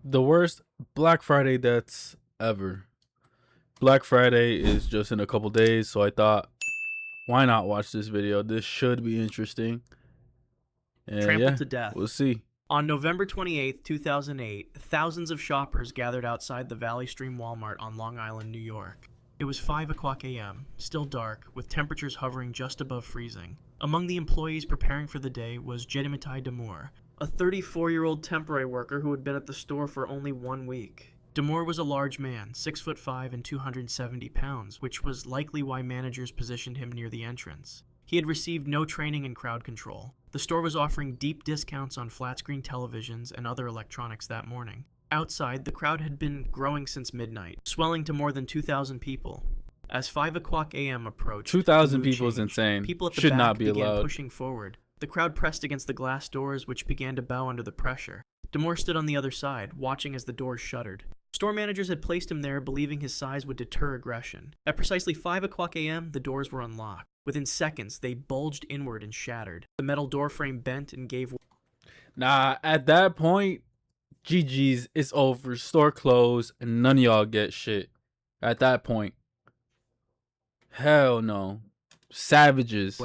The worst Black Friday that's ever. Black Friday is just in a couple days, so I thought, why not watch this video? This should be interesting. And Trampled yeah, to death. we'll see. On November 28, 2008, thousands of shoppers gathered outside the Valley Stream Walmart on Long Island, New York. It was 5 o'clock a.m., still dark, with temperatures hovering just above freezing. Among the employees preparing for the day was Jedimitai Damour, a 34-year-old temporary worker who had been at the store for only 1 week. Damour was a large man, 6'5" and 270 pounds, which was likely why managers positioned him near the entrance. He had received no training in crowd control. The store was offering deep discounts on flat-screen televisions and other electronics that morning. Outside, the crowd had been growing since midnight, swelling to more than 2,000 people. As 5 o'clock a.m. approached, 2,000 the mood people is changed. insane. People at the Should back not be began allowed. pushing forward. The crowd pressed against the glass doors, which began to bow under the pressure. Damour stood on the other side, watching as the doors shuttered. Store managers had placed him there, believing his size would deter aggression. At precisely 5 o'clock a.m., the doors were unlocked. Within seconds, they bulged inward and shattered. The metal door frame bent and gave way. Nah, at that point, GG's, it's over. Store closed, and none of y'all get shit. At that point. Hell no. Savages.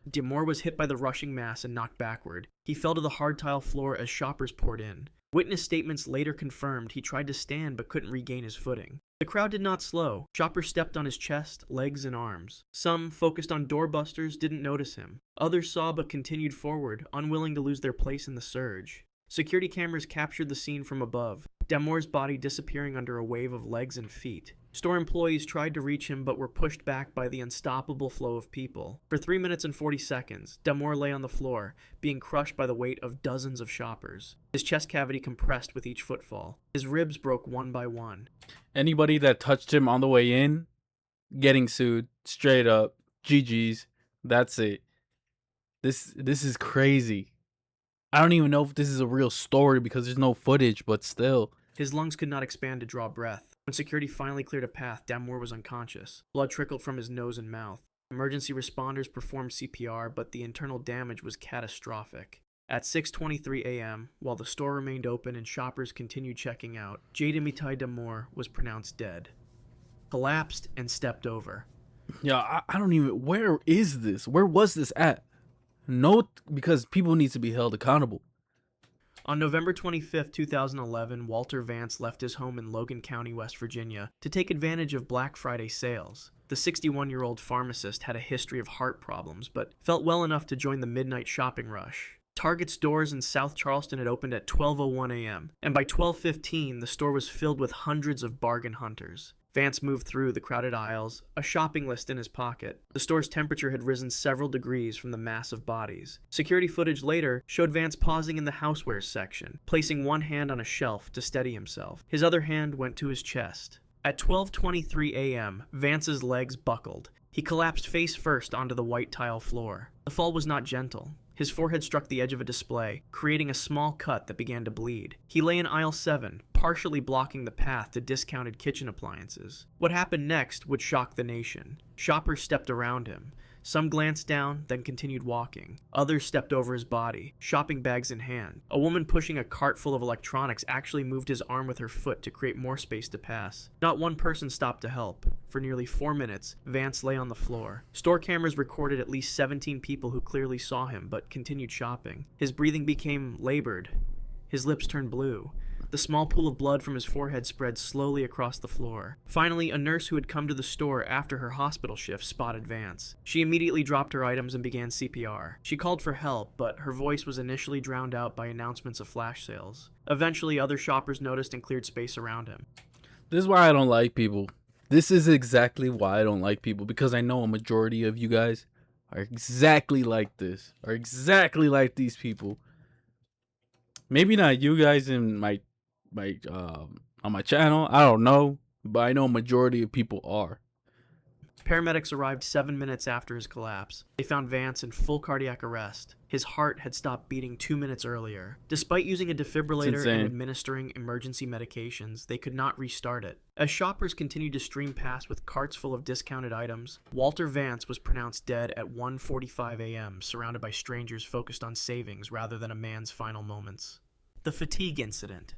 Damour was hit by the rushing mass and knocked backward. He fell to the hard tile floor as shoppers poured in. Witness statements later confirmed he tried to stand but couldn't regain his footing. The crowd did not slow. Shoppers stepped on his chest, legs, and arms. Some, focused on doorbusters, didn't notice him. Others saw but continued forward, unwilling to lose their place in the surge. Security cameras captured the scene from above, Damour's body disappearing under a wave of legs and feet. Store employees tried to reach him but were pushed back by the unstoppable flow of people. For 3 minutes and 40 seconds, Damour lay on the floor, being crushed by the weight of dozens of shoppers. His chest cavity compressed with each footfall. His ribs broke one by one. Anybody that touched him on the way in, getting sued. Straight up. GG's. That's it. This is crazy. I don't even know if this is a real story because there's no footage, but still. His lungs could not expand to draw breath. When security finally cleared a path, Damour was unconscious. Blood trickled from his nose and mouth. Emergency responders performed CPR, but the internal damage was catastrophic. At 6:23 a.m., while the store remained open and shoppers continued checking out, Jedimitai Damour was pronounced dead. Collapsed and stepped over. Yeah, I don't even... Where is this? Where was this at? No, because people need to be held accountable. On November 25, 2011, Walter Vance left his home in Logan County, West Virginia, to take advantage of Black Friday sales. The 61-year-old pharmacist had a history of heart problems, but felt well enough to join the midnight shopping rush. Target's doors in South Charleston had opened at 12:01 a.m., and by 12:15, the store was filled with hundreds of bargain hunters. Vance moved through the crowded aisles, a shopping list in his pocket. The store's temperature had risen several degrees from the mass of bodies. Security footage later showed Vance pausing in the housewares section, placing one hand on a shelf to steady himself. His other hand went to his chest. At 12:23 a.m., Vance's legs buckled. He collapsed face first onto the white tile floor. The fall was not gentle. His forehead struck the edge of a display, creating a small cut that began to bleed. He lay in aisle 7, partially blocking the path to discounted kitchen appliances. What happened next would shock the nation. Shoppers stepped around him. Some glanced down, then continued walking. Others stepped over his body, shopping bags in hand. A woman pushing a cart full of electronics actually moved his arm with her foot to create more space to pass. Not one person stopped to help. For nearly 4 minutes, Vance lay on the floor. Store cameras recorded at least 17 people who clearly saw him but continued shopping. His breathing became labored. His lips turned blue. The small pool of blood from his forehead spread slowly across the floor. Finally, a nurse who had come to the store after her hospital shift spotted Vance. She immediately dropped her items and began CPR. She called for help, but her voice was initially drowned out by announcements of flash sales. Eventually, other shoppers noticed and cleared space around him. This is why I don't like people. This is exactly why I don't like people, because I know a majority of you guys are exactly like this, are exactly like these people. Maybe not you guys in my on my channel, I don't know, but I know a majority of people are. Paramedics arrived 7 minutes after his collapse. They found Vance in full cardiac arrest. His heart had stopped beating 2 minutes earlier. Despite using a defibrillator and administering emergency medications, they could not restart it. As shoppers continued to stream past with carts full of discounted items, Walter Vance was pronounced dead at 1:45 a.m., surrounded by strangers focused on savings rather than a man's final moments. The fatigue incident.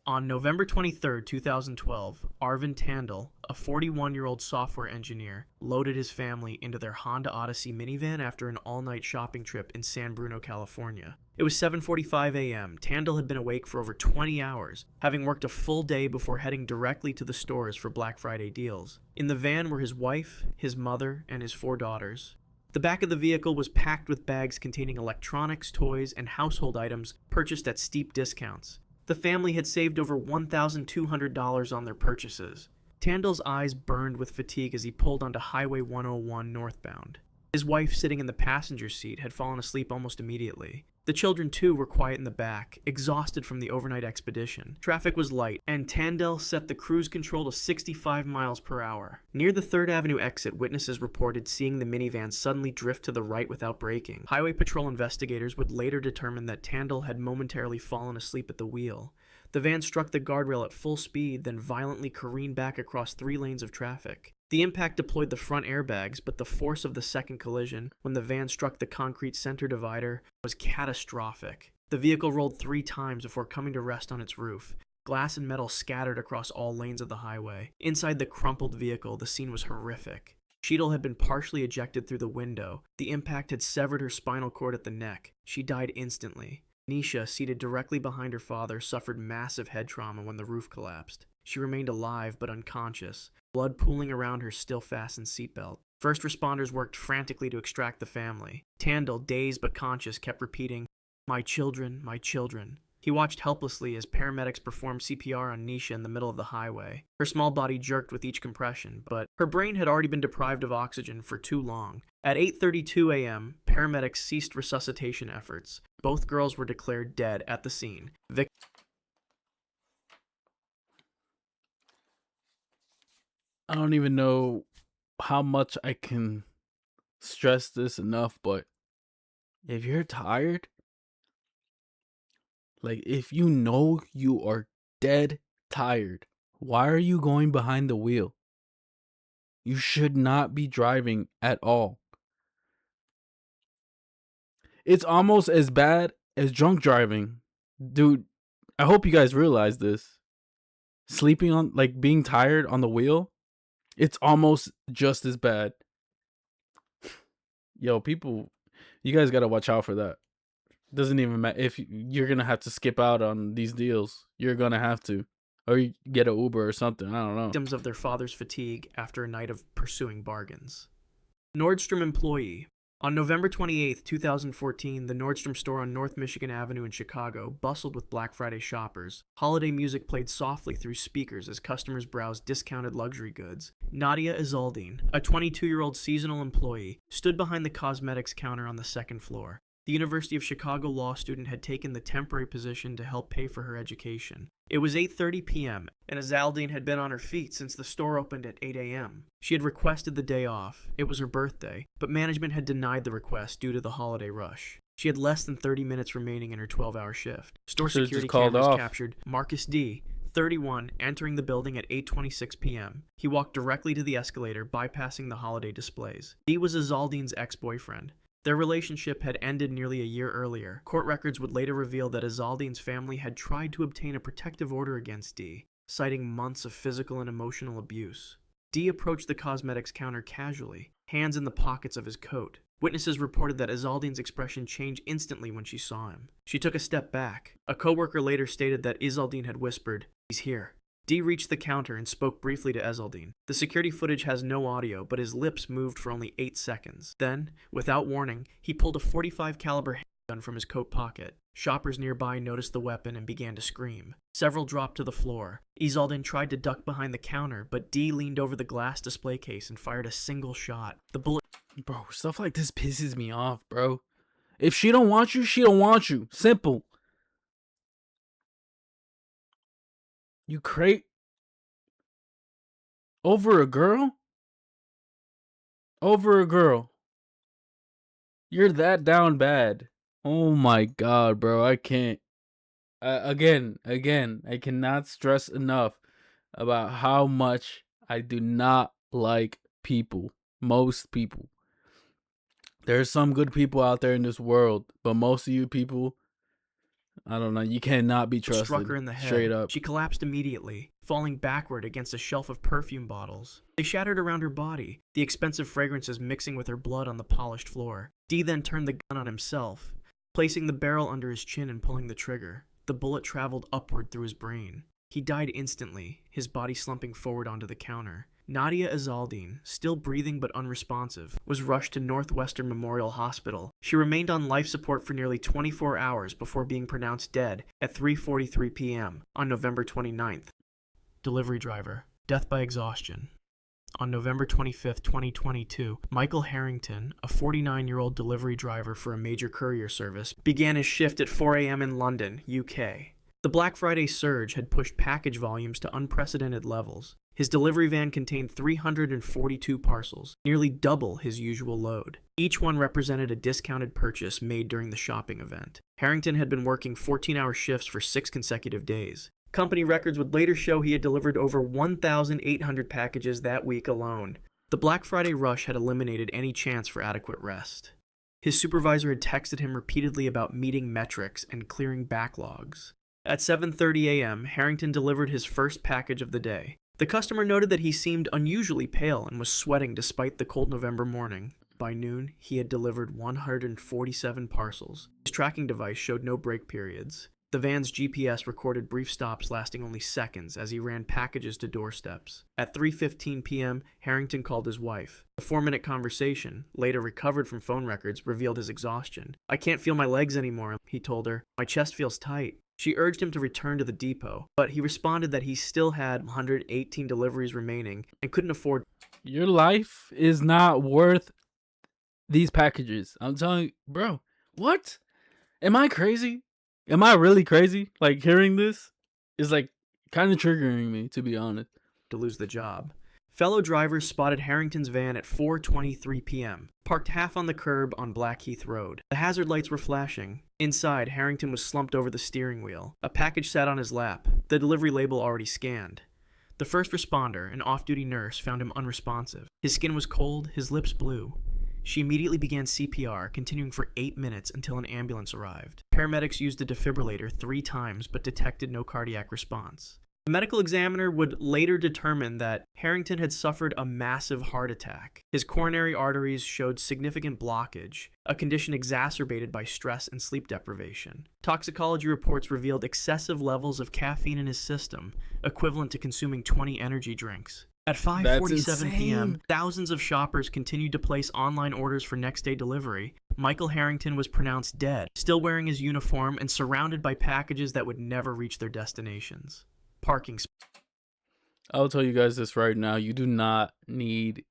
On November 23rd, 2012, Arvin Tandil, a 41-year-old software engineer, loaded his family into their Honda Odyssey minivan after an all-night shopping trip in San Bruno, California. It was 7:45 a.m. Tandil had been awake for over 20 hours, having worked a full day before heading directly to the stores for Black Friday deals. In the van were his wife, his mother, and his 4 daughters. The back of the vehicle was packed with bags containing electronics, toys, and household items purchased at steep discounts. The family had saved over $1,200 on their purchases. Tandil's eyes burned with fatigue as he pulled onto Highway 101 northbound. His wife, sitting in the passenger seat, had fallen asleep almost immediately. The children, too, were quiet in the back, exhausted from the overnight expedition. Traffic was light, and Tandil set the cruise control to 65 miles per hour. Near the 3rd Avenue exit, witnesses reported seeing the minivan suddenly drift to the right without braking. Highway Patrol investigators would later determine that Tandil had momentarily fallen asleep at the wheel. The van struck the guardrail at full speed, then violently careened back across 3 lanes of traffic. The impact deployed the front airbags, but the force of the second collision, when the van struck the concrete center divider, was catastrophic. The vehicle rolled 3 times before coming to rest on its roof. Glass and metal scattered across all lanes of the highway. Inside the crumpled vehicle, the scene was horrific. Cheadle had been partially ejected through the window. The impact had severed her spinal cord at the neck. She died instantly. Nisha, seated directly behind her father, suffered massive head trauma when the roof collapsed. She remained alive but unconscious, blood pooling around her still-fastened seatbelt. First responders worked frantically to extract the family. Tandil, dazed but conscious, kept repeating, "My children, my children." He watched helplessly as paramedics performed CPR on Nisha in the middle of the highway. Her small body jerked with each compression, but her brain had already been deprived of oxygen for too long. At 8:32 a.m., paramedics ceased resuscitation efforts. Both girls were declared dead at the scene. I don't even know how much I can stress this enough, but if you're tired, like if you know you are dead tired, why are you going behind the wheel? You should not be driving at all. It's almost as bad as drunk driving. Dude, I hope you guys realize this. Sleeping on, like being tired on the wheel, it's almost just as bad. Yo, people, you guys gotta watch out for that. Doesn't even matter if you're gonna have to skip out on these deals. You're gonna have to, or you get an Uber or something. I don't know. Victims of their father's fatigue after a night of pursuing bargains. Nordstrom employee. On November 28, 2014, the Nordstrom store on North Michigan Avenue in Chicago bustled with Black Friday shoppers. Holiday music played softly through speakers as customers browsed discounted luxury goods. Nadia Izaldine, a 22-year-old seasonal employee, stood behind the cosmetics counter on the 2nd floor. The University of Chicago law student had taken the temporary position to help pay for her education. It was 8:30 p.m., and Izaldine had been on her feet since the store opened at 8 a.m. She had requested the day off. It was her birthday, but management had denied the request due to the holiday rush. She had less than 30 minutes remaining in her 12-hour shift. Store security cameras captured Marcus D., 31, entering the building at 8:26 p.m. He walked directly to the escalator, bypassing the holiday displays. D was Izaldine's ex-boyfriend. Their relationship had ended nearly a year earlier. Court records would later reveal that Izaldine's family had tried to obtain a protective order against D, citing months of physical and emotional abuse. D approached the cosmetics counter casually, hands in the pockets of his coat. Witnesses reported that Izaldine's expression changed instantly when she saw him. She took a step back. A coworker later stated that Izaldine had whispered, "He's here." D reached the counter and spoke briefly to Izaldine. The security footage has no audio, but his lips moved for only 8 seconds. Then, without warning, he pulled a .45 caliber handgun from his coat pocket. Shoppers nearby noticed the weapon and began to scream. Several dropped to the floor. Izaldine tried to duck behind the counter, but D leaned over the glass display case and fired a single shot. The bullet... Bro, stuff like this pisses me off, bro. If she don't want you, she don't want you. Simple. You crate over a girl? Over a girl. You're that down bad. Oh my god, bro. I can't. Again, I cannot stress enough about how much I do not like people. Most people. There's some good people out there in this world, but most of you people, I don't know. You cannot be trusted. Struck her in the head. Straight up. She collapsed immediately, falling backward against a shelf of perfume bottles. They shattered around her body, the expensive fragrances mixing with her blood on the polished floor. D then turned the gun on himself, placing the barrel under his chin and pulling the trigger. The bullet traveled upward through his brain. He died instantly, his body slumping forward onto the counter. Nadia Azaldine, still breathing but unresponsive, was rushed to Northwestern Memorial Hospital. She remained on life support for nearly 24 hours before being pronounced dead at 3:43 p.m. on November 29th. Delivery driver, death by exhaustion. On November 25, 2022, Michael Harrington, a 49-year-old delivery driver for a major courier service, began his shift at 4 a.m. in London, UK. The Black Friday surge had pushed package volumes to unprecedented levels. His delivery van contained 342 parcels, nearly double his usual load. Each one represented a discounted purchase made during the shopping event. Harrington had been working 14-hour shifts for 6 consecutive days. Company records would later show he had delivered over 1,800 packages that week alone. The Black Friday rush had eliminated any chance for adequate rest. His supervisor had texted him repeatedly about meeting metrics and clearing backlogs. At 7:30 a.m., Harrington delivered his first package of the day. The customer noted that he seemed unusually pale and was sweating despite the cold November morning. By noon, he had delivered 147 parcels. His tracking device showed no break periods. The van's GPS recorded brief stops lasting only seconds as he ran packages to doorsteps. At 3:15 p.m., Harrington called his wife. The 4-minute conversation, later recovered from phone records, revealed his exhaustion. "I can't feel my legs anymore," he told her. "My chest feels tight." She urged him to return to the depot, but he responded that he still had 118 deliveries remaining and couldn't afford. Your life is not worth these packages. I'm telling you, bro. What? Am I crazy? Am I really crazy? Like, hearing this is like kind of triggering me, to be honest. To lose the job. Fellow drivers spotted Harrington's van at 4:23 p.m., parked half on the curb on Blackheath Road. The hazard lights were flashing. Inside, Harrington was slumped over the steering wheel. A package sat on his lap, the delivery label already scanned. The first responder, an off-duty nurse, found him unresponsive. His skin was cold, his lips blue. She immediately began CPR, continuing for 8 minutes until an ambulance arrived. Paramedics used a defibrillator 3 times but detected no cardiac response. The medical examiner would later determine that Harrington had suffered a massive heart attack. His coronary arteries showed significant blockage, a condition exacerbated by stress and sleep deprivation. Toxicology reports revealed excessive levels of caffeine in his system, equivalent to consuming 20 energy drinks. At 5:47 p.m., thousands of shoppers continued to place online orders for next-day delivery. Michael Harrington was pronounced dead, still wearing his uniform and surrounded by packages that would never reach their destinations. Parking. I'll tell you guys this right now. You do not need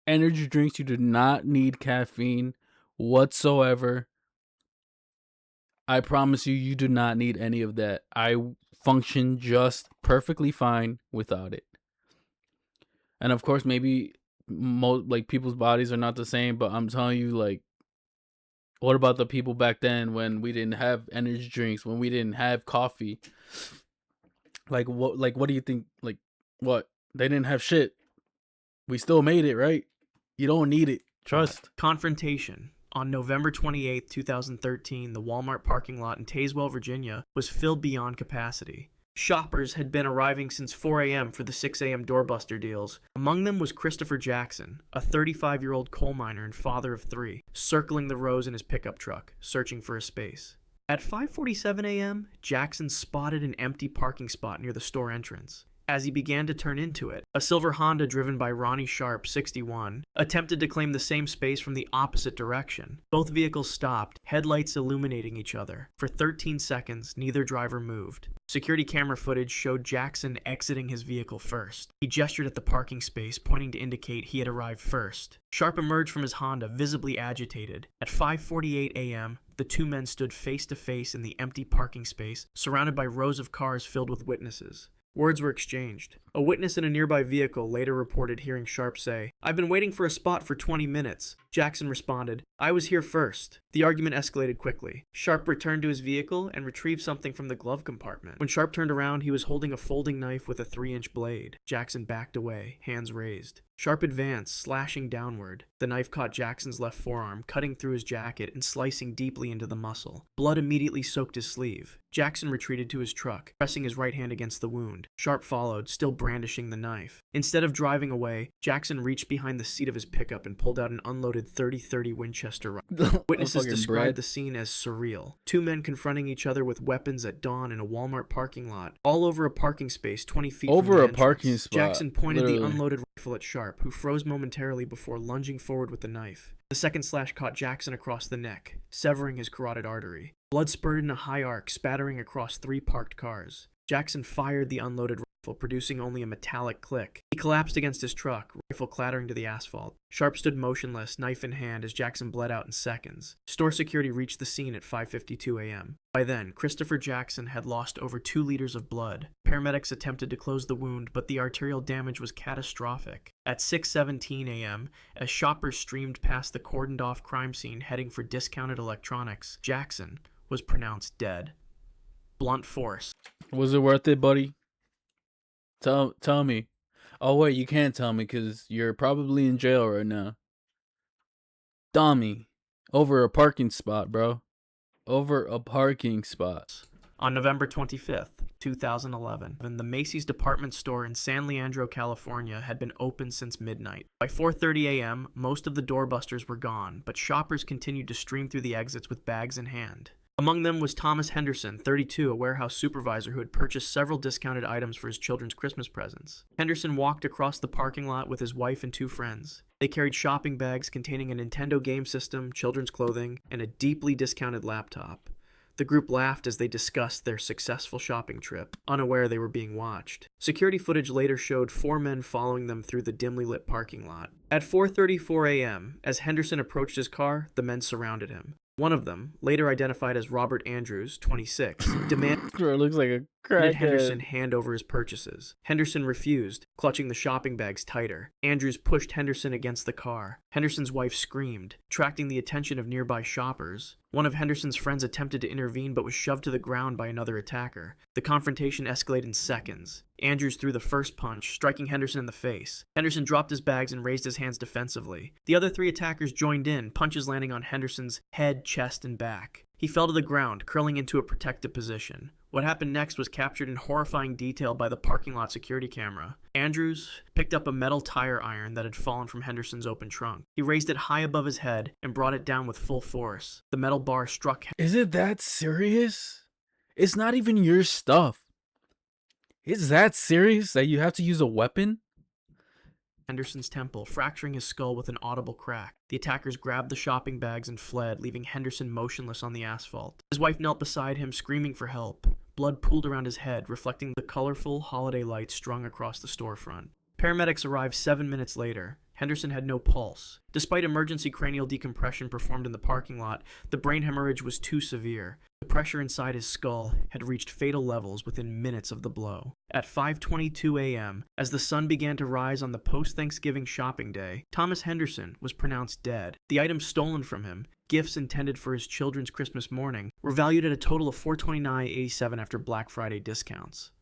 energy drinks. You do not need caffeine whatsoever. I promise you, you do not need any of that. I function just perfectly fine without it. And of course, maybe people's bodies are not the same, but I'm telling you, like, what about the people back then when we didn't have energy drinks, when we didn't have coffee? Like, what do you think? Like, what? They didn't have shit. We still made it, right? You don't need it. Trust. Confrontation. On November 28, 2013, the Walmart parking lot in Tazewell, Virginia, was filled beyond capacity. Shoppers had been arriving since 4 a.m. for the 6 a.m. doorbuster deals. Among them was Christopher Jackson, a 35-year-old coal miner and father of 3, circling the rows in his pickup truck, searching for a space. At 5:47 a.m., Jackson spotted an empty parking spot near the store entrance. As he began to turn into it, a silver Honda driven by Ronnie Sharp, 61, attempted to claim the same space from the opposite direction. Both vehicles stopped, headlights illuminating each other. For 13 seconds, neither driver moved. Security camera footage showed Jackson exiting his vehicle first. He gestured at the parking space, pointing to indicate he had arrived first. Sharp emerged from his Honda, visibly agitated. At 5:48 a.m., the two men stood face to face in the empty parking space, surrounded by rows of cars filled with witnesses. Words were exchanged. A witness in a nearby vehicle later reported hearing Sharp say, "I've been waiting for a spot for 20 minutes. Jackson responded, "I was here first." The argument escalated quickly. Sharp returned to his vehicle and retrieved something from the glove compartment. When Sharp turned around, he was holding a folding knife with a 3-inch blade. Jackson backed away, hands raised. Sharp advanced, slashing downward. The knife caught Jackson's left forearm, cutting through his jacket and slicing deeply into the muscle. Blood immediately soaked his sleeve. Jackson retreated to his truck, pressing his right hand against the wound. Sharp followed, still brandishing the knife. Instead of driving away, Jackson reached behind the seat of his pickup and pulled out an unloaded .30-30 Winchester rifle. Witnesses described the scene as surreal. Two men confronting each other with weapons at dawn in a Walmart parking lot, all over a parking space 20 feet from the Over a entrance. parking spot. Jackson pointed Literally. the unloaded rifle at Sharp, who froze momentarily before lunging forward with the knife. The second slash caught Jackson across the neck, severing his carotid artery. Blood spurted in a high arc, spattering across 3 parked cars. Jackson fired the unloaded rifle, producing only a metallic click. He collapsed against his truck, rifle clattering to the asphalt. Sharp stood motionless, knife in hand, as Jackson bled out in seconds. Store security reached the scene at 5:52 a.m. By then, Christopher Jackson had lost over 2 liters of blood. Paramedics attempted to close the wound, but the arterial damage was catastrophic. At 6:17 a.m., as shoppers streamed past the cordoned-off crime scene heading for discounted electronics, Jackson was pronounced dead. Blunt force. Was it worth it, buddy? Tell me. Oh wait, you can't tell me because you're probably in jail right now. Dummy. Over a parking spot, bro. Over a parking spot. On November 25th, 2011, the Macy's department store in San Leandro, California had been open since midnight. By 4:30 a.m., most of the doorbusters were gone, but shoppers continued to stream through the exits with bags in hand. Among them was Thomas Henderson, 32, a warehouse supervisor who had purchased several discounted items for his children's Christmas presents. Henderson walked across the parking lot with his wife and 2 friends. They carried shopping bags containing a Nintendo game system, children's clothing, and a deeply discounted laptop. The group laughed as they discussed their successful shopping trip, unaware they were being watched. Security footage later showed 4 men following them through the dimly lit parking lot. At 4:34 a.m., as Henderson approached his car, the men surrounded him. One of them, later identified as Robert Andrews, 26, demanded Looks like a crackhead. Henderson hand over his purchases. Henderson refused, clutching the shopping bags tighter. Andrews pushed Henderson against the car. Henderson's wife screamed, attracting the attention of nearby shoppers. One of Henderson's friends attempted to intervene but was shoved to the ground by another attacker. The confrontation escalated in seconds. Andrews threw the first punch, striking Henderson in the face. Henderson dropped his bags and raised his hands defensively. The other 3 attackers joined in, punches landing on Henderson's head, chest, and back. He fell to the ground, curling into a protective position. What happened next was captured in horrifying detail by the parking lot security camera. Andrews picked up a metal tire iron that had fallen from Henderson's open trunk. He raised it high above his head and brought it down with full force. The metal bar struck. Is it that serious? It's not even your stuff. It's that serious that you have to use a weapon? Henderson's temple, fracturing his skull with an audible crack. The attackers grabbed the shopping bags and fled, leaving Henderson motionless on the asphalt. His wife knelt beside him, screaming for help. Blood pooled around his head, reflecting the colorful holiday lights strung across the storefront. Paramedics arrived 7 minutes later. Henderson had no pulse. Despite emergency cranial decompression performed in the parking lot, the brain hemorrhage was too severe. The pressure inside his skull had reached fatal levels within minutes of the blow. At 5:22 a.m., as the sun began to rise on the post-Thanksgiving shopping day, Thomas Henderson was pronounced dead. The items stolen from him, gifts intended for his children's Christmas morning, were valued at a total of $429.87 after Black Friday discounts.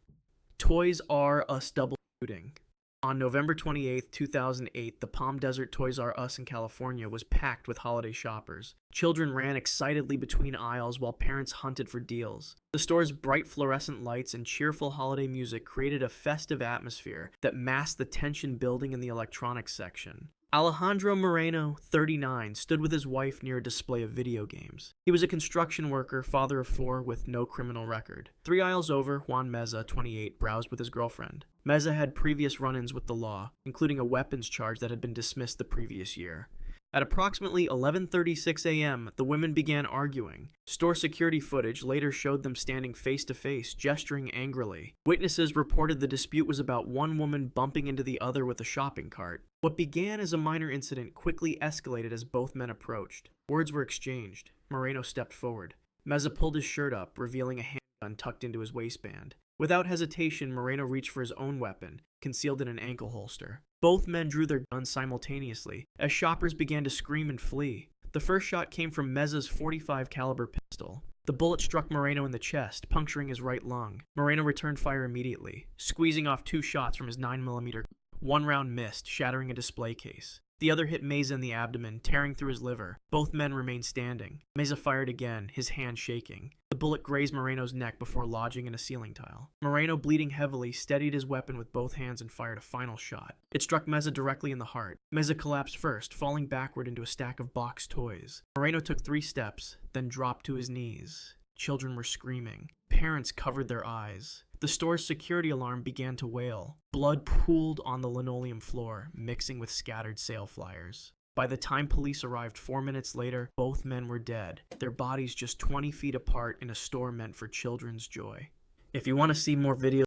Toys R Us double shooting. On November 28, 2008, the Palm Desert Toys R Us in California was packed with holiday shoppers. Children ran excitedly between aisles while parents hunted for deals. The store's bright fluorescent lights and cheerful holiday music created a festive atmosphere that masked the tension building in the electronics section. Alejandro Moreno, 39, stood with his wife near a display of video games. He was a construction worker, father of 4, with no criminal record. 3 aisles over, Juan Meza, 28, browsed with his girlfriend. Meza had previous run-ins with the law, including a weapons charge that had been dismissed the previous year. At approximately 11:36 a.m., the women began arguing. Store security footage later showed them standing face-to-face, gesturing angrily. Witnesses reported the dispute was about one woman bumping into the other with a shopping cart. What began as a minor incident quickly escalated as both men approached. Words were exchanged. Moreno stepped forward. Meza pulled his shirt up, revealing a handgun tucked into his waistband. Without hesitation, Moreno reached for his own weapon, concealed in an ankle holster. Both men drew their guns simultaneously, as shoppers began to scream and flee. The first shot came from Meza's .45 caliber pistol. The bullet struck Moreno in the chest, puncturing his right lung. Moreno returned fire immediately, squeezing off 2 shots from his 9mm. One round missed, shattering a display case. The other hit Meza in the abdomen, tearing through his liver. Both men remained standing. Meza fired again, his hand shaking. The bullet grazed Moreno's neck before lodging in a ceiling tile. Moreno, bleeding heavily, steadied his weapon with both hands and fired a final shot. It struck Meza directly in the heart. Meza collapsed first, falling backward into a stack of boxed toys. Moreno took 3 steps, then dropped to his knees. Children were screaming. Parents covered their eyes. The store's security alarm began to wail. Blood pooled on the linoleum floor, mixing with scattered sale flyers. By the time police arrived 4 minutes later, both men were dead, their bodies just 20 feet apart in a store meant for children's joy. If you want to see more videos...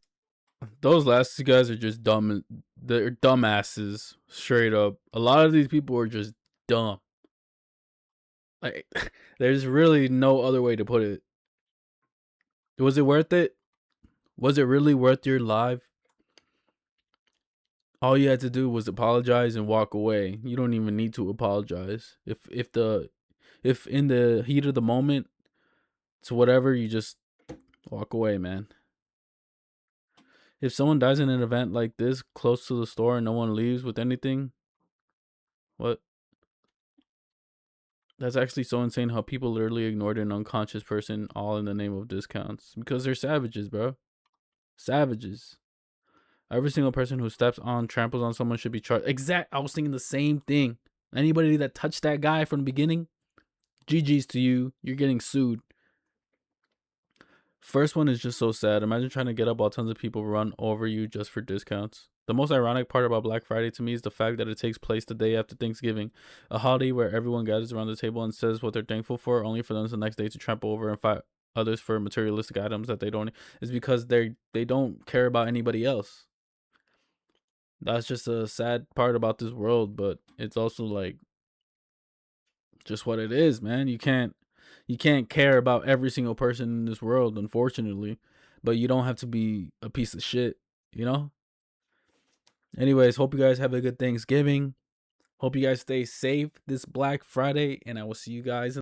Those last 2 guys are just dumb. They're dumbasses, straight up. A lot of these people are just dumb. Like, there's really no other way to put it. Was it worth it? Was it really worth your life? All you had to do was apologize and walk away. You don't even need to apologize. If in the heat of the moment, it's whatever, you just walk away, man. If someone dies in an event like this, close to the store, and no one leaves with anything, what? That's actually so insane how people literally ignored an unconscious person all in the name of discounts. Because they're savages, bro. Savages. Every single person who steps on, tramples on someone should be charged. I was thinking the same thing. Anybody that touched that guy from the beginning, GG's to you. You're getting sued. First one is just so sad. Imagine trying to get up while tons of people run over you just for discounts. The most ironic part about Black Friday to me is the fact that it takes place the day after Thanksgiving, a holiday where everyone gathers around the table and says what they're thankful for, only for them the next day to trample over and fight others for materialistic items that they don't. Is because they don't care about anybody else. That's just a sad part about this world, but it's also like just what it is, man. You can't care about every single person in this world, unfortunately, but you don't have to be a piece of shit, you know? Anyways, hope you guys have a good Thanksgiving. Hope you guys stay safe this Black Friday, and I will see you guys